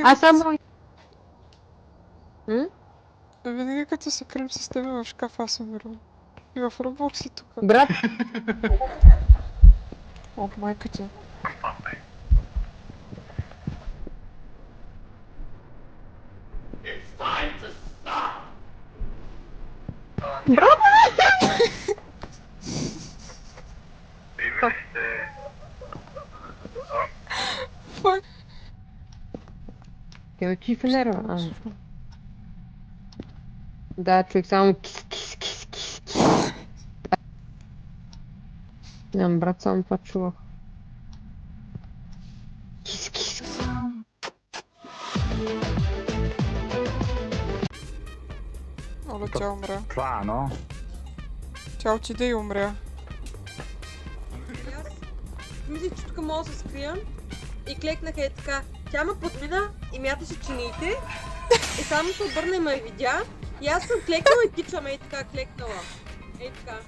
Аз само... Винаги като се крим с теб в шкаф, аз умирам. И в Roblox и тук. Брат, О, майка ти. Фак. те ме чиф нерва. Да, човек само кис. Нямам, брат, само това чувах. Кис. Оля, тя умря. Това, но... Тя отиде и умря. Аз мислих, че тук мога да се скрия и клекнах е така. Тя ме подмина и мяташе чиниите и само се обърна и ме видя и аз съм клекнала и тичам така клекнала. Така.